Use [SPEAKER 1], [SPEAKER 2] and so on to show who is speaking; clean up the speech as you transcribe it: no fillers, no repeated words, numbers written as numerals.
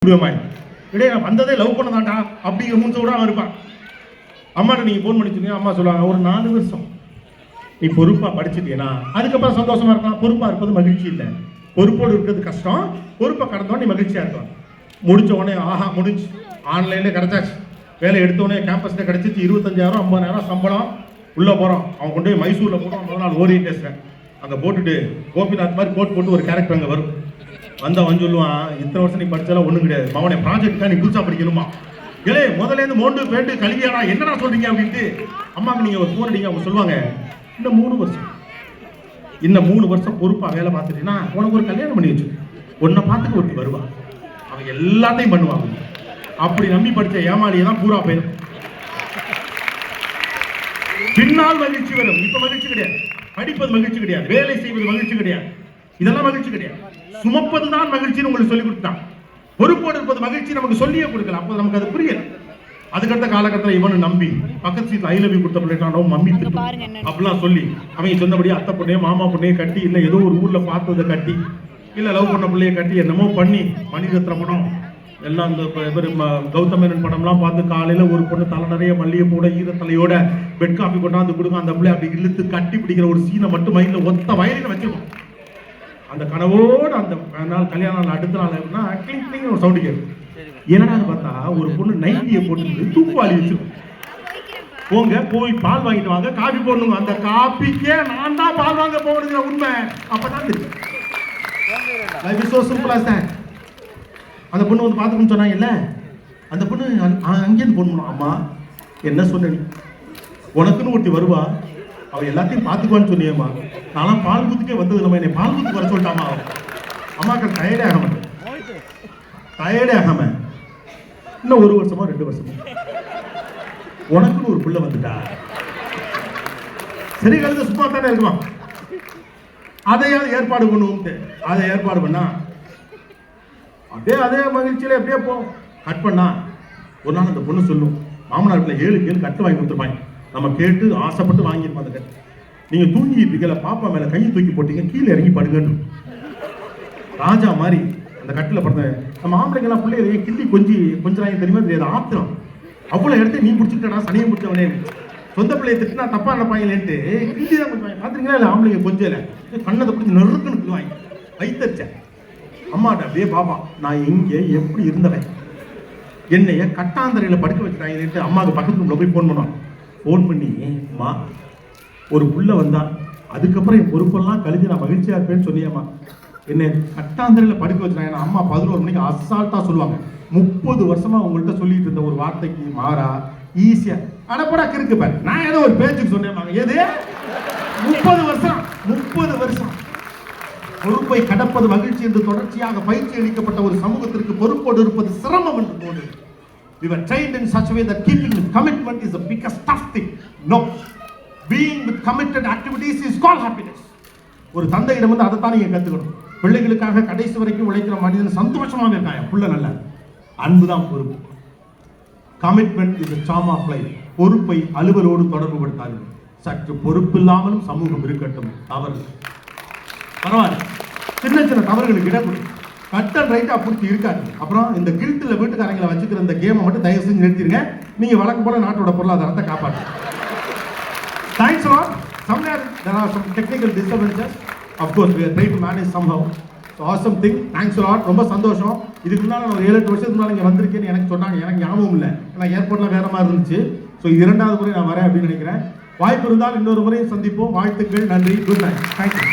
[SPEAKER 1] இடையே நான் வந்ததே லவ் பண்ணதாண்டா அப்படிங்கிற மூஞ்சோட அவன் இருப்பான். அம்மாட்ட நீங்கள் ஃபோன் பண்ணிச்சுங்க, அம்மா சொல்லுவாங்க ஒரு 4 வருஷம் நீ பொறுப்பாக படிச்சுட்டீங்கன்னா அதுக்கப்புறம் சந்தோஷமா இருக்கலாம். பொறுப்பாக இருப்பது மகிழ்ச்சி இல்லை, பொறுப்போடு இருக்கிறது கஷ்டம். பொறுப்பை கடந்தோம் நீ மகிழ்ச்சியாக இருக்கலாம். முடிச்ச உடனே ஆஹா முடிஞ்சு ஆன்லைனில் கிடச்சாச்சு, வேலை எடுத்தோடனே கேம்பஸில் கிடச்சிச்சு, 25,000 50,000 சம்பளம். உள்ளே போகிறோம், அவன் கொண்டு போய் மைசூரில் போட்டு முதல் நாள் ஓரியன்டேஷன் அங்கே போட்டுட்டு கோபிநாத் மாதிரி கோட் போட்டு ஒரு கேரக்டர் அங்கே வரும். வந்தவன் சொல்லுவான், இத்தனை வருஷம் நீ படிச்சாலும் ஒன்றும் கிடையாது, மவனை ப்ராஜெக்ட் தான் நீ புதுசாக படிக்கணுமா, ஏலே முதல்ல மோண்டு பேண்டு கல்வியாடா என்னடா சொல்றீங்க அப்படின்ட்டு அம்மாவுக்கு நீங்கள் ஒரு ஃபோன் அடிங்க. அவங்க சொல்லுவாங்க, இன்னும் 3 வருஷம் பொறுப்பாக வேலை பார்த்துட்டீங்கன்னா உனக்கு ஒரு கல்யாணம் பண்ணி வச்சு உன்னை பார்த்துட்டு ஒருத்தி வருவா, அவங்க எல்லாத்தையும் பண்ணுவாங்க. அப்படி நம்பி படித்த ஏமாளியை தான் பூரா போயிடும். பின்னால் மகிழ்ச்சி வரும், இப்ப மகிழ்ச்சி கிடையாது. படிப்பது மகிழ்ச்சி கிடையாது, வேலை செய்வது மகிழ்ச்சி கிடையாது, இதெல்லாம் மகிழ்ச்சி கிடையாது. சுமப்பதுதான் மகிழ்ச்சின்னு உங்களுக்கு சொல்லி கொடுத்தான். பொறுப்போடு இருப்பது மகிழ்ச்சி நமக்கு சொல்லியே கொடுக்கல, அப்போ நமக்கு அது புரியல. அதுக்கடுத்த காலகட்டத்தில் இவனு நம்பி பக்கத்து சீட்ல ஐ லவ் யூ கொடுத்த பிள்ளைக்கானோ மம்மி அப்படிலாம் சொல்லி அவங்க சொன்னபடியே அத்தை பொண்ணையோ மாமா பொண்ணையோ கட்டி, இல்லை ஏதோ ஒரு ஊர்ல பார்த்ததை கட்டி, இல்லை லவ் பண்ண பிள்ளைய கட்டி என்னமோ பண்ணி மணிரத்ன படம் எல்லாம் இந்த கௌதம் மேனன் படம்லாம் பார்த்து காலையில ஒரு பொண்ணு தலை நிறைய மல்லிகைப்பூட ஈரத்தலையோட பெட் காஃபி கொண்டாந்து கொடுக்கும், அந்த பிள்ளை அப்படி இழுத்து கட்டி பிடிக்கிற ஒரு சீனை மட்டும் மைண்ட்ல ஒத்த வயலில் வச்சிருக்கோம். அந்த கனவோடு அந்த நாள் கல்யாண நாள் அடுத்த நாள் எப்படின்னா கிளிங் கிளிங் ஒரு சவுண்டு கேட்கும். என்னடான்னு பார்த்தா ஒரு பொண்ணு நைட்டியை போட்டு தூக்குவாளி வச்சிருக்கும். போங்க போய் பால் வாங்கிட்டு வாங்க, காபி போடணுங்க. அந்த காபிக்கே நான் தான் பால் வாங்க போகணுங்கிற உண்மை அப்பதான் தெரியும். அந்த பொண்ணு வந்து பார்த்துக்கணும்னு சொன்னாங்க. இல்லை அந்த பொண்ணு அங்கேருந்து போடணும். அம்மா என்ன சொன்ன, உனக்குன்னு ஒருத்தி வருவா, அவ எல்லாத்தையும் பார்த்துக்குவான்னு சொன்னியம்மா, நான்லாம் பால் ஊத்துக்கே வந்தது நம்ம, என்னை பால் ஊத்துக்கு வர சொல்லிட்டாமா. அம்மாக்கள் டயர்டே ஆகாம இன்னும் 1 வருஷமா 2 வருஷமா உனக்குன்னு ஒரு பிள்ளை வந்துட்டா சரி கழுத சும்மா தானே இருக்குமா, அதையாவது ஏற்பாடு பண்ணுவோம்ட்டு அதை ஏற்பாடு பண்ணா அதே மகிழ்ச்சியில எப்படியே போ கட் பண்ணா. ஒரு நாள் அந்த பொண்ணு சொல்லும், மாமனார் பிள்ளை 7 கேள் கட்டு வாங்கி கொடுத்துருப்பாங்க, நம்ம கேட்டு ஆசைப்பட்டு வாங்கியிருப்போம். அந்த கட்டு நீங்க தூங்கிட்டு இருக்கல, பாப்பா மேல கையை தூக்கி போட்டீங்க, கீழே இறங்கி படுங்கன்னு ராஜா மாதிரி அந்த கட்டில படுத்த. நம்ம ஆம்பளைங்கெல்லாம் பிள்ளைய கிள்ளி கொஞ்சம் தெரியுமா தெரியாது, ஆத்திரம் அவ்வளோ இடத்த நீ பிடிச்சிட்டா சனியை முடிச்சவனே, சொந்த பிள்ளைய திட்டினா தப்பா நினைப்பாங்களேன்ட்டு கிள்ளி தான் கொஞ்சம் பாத்துறீங்களா. இல்லை ஆம்பளைங்க கொஞ்சம் கண்ணத்தை பிடிச்சி நெருக்குன்னு வாங்கி வைத்தச்சேன். அம்மாட்ட அப்படியே பாப்பா நான் எங்கே எப்படி இருந்தவன், என்னைய கட்டாந்தரையில படுக்க வச்சுட்டாங்கன்ட்டு அம்மாவுக்கு பக்கத்து ரூம்ல போய் ஃபோன் பண்ணுவான். ஃபோன் பண்ணி அம்மா ஒரு புள்ள வந்தா அதுக்கப்புறம் என் பொறுப்பெல்லாம் கழிஞ்சு நான் மகிழ்ச்சியா இருப்பேன்னு சொன்னியம்மா, என்ன கட்டாந்தரையில படுக்க வச்சுட்டாங்க. அம்மா 11 மணிக்கு அசால்ட்டா சொல்லுவாங்க. 30 வருஷமா உங்கள்கிட்ட சொல்லிட்டு இருந்த ஒரு வார்த்தைக்கு மாறா ஈஸியா அடப்படா இருக்கு பாரு, நான் ஏதோ ஒரு பேச்சுக்கு சொன்னேன். எது 30 வருஷம் பொறுப்பை கடப்பது மகிழ்ச்சி என்று தொடர்ச்சியாக பயிற்சி அளிக்கப்பட்ட ஒரு சமூகத்திற்கு பொறுப்போடு இருப்பது சிரமம் என்று தோன்றுது. We were trained in such a way that keeping with commitment is the biggest tough thing. No, being with committed activities is called happiness. ஒரு தந்தையிடம் வந்து அதைத்தான் நீங்க கத்துக்கணும். பிள்ளைகளுக்காக கடைசி வரைக்கும் உழைக்கிற மனிதன் சந்தோஷமாக இருக்காங்க, புள்ள நல்ல அன்புதான் பொறுப்பு. Commitment is a charm of life. பொறுப்பை அலுவலோடு தொடர்பு படுத்தாது. சற்று பொறுப்பு இல்லாமலும் சமூகம் இருக்கட்டும், தவறு பரவாயில்ல, சின்ன தவறுகளுக்கு இடம் கொடு, கட் அண்ட் ரைட்டா பூர்த்தி இருக்காது. அப்புறம் இந்த கில்ட்டில் வீட்டுக்காரங்களை வச்சுக்கிற இந்த கேமை மட்டும் தயவு செஞ்சு நிறுத்திடுங்க. நீங்க வழக்கம் போல நாட்டோட பொருளாதாரத்தை காப்பாற்று. Thanks a lot. Somewhere there are some technical disturbances. Of course we are trying to manage somehow. So awesome thing. Thanks a lot. ரொம்ப சந்தோஷம். இதுக்கு முன்னால நான் ஒரு 7-8 வருஷத்துக்கு முன்னால இங்க வந்திருக்கேன்னு எனக்கு சொன்னாங்க, எனக்கு ஞாபகம் இல்லை, ஏன்னா ஏர்போர்ட்லாம் வேற மாதிரி இருந்துச்சு. ஸோ 2வது முறை நான் வரேன் அப்படின்னு நினைக்கிறேன். வாய்ப்பு இருந்தால் இன்னொரு முறையும் சந்திப்போம். வாழ்த்துக்கள், நன்றி, குட் நைட், தேங்க்யூ.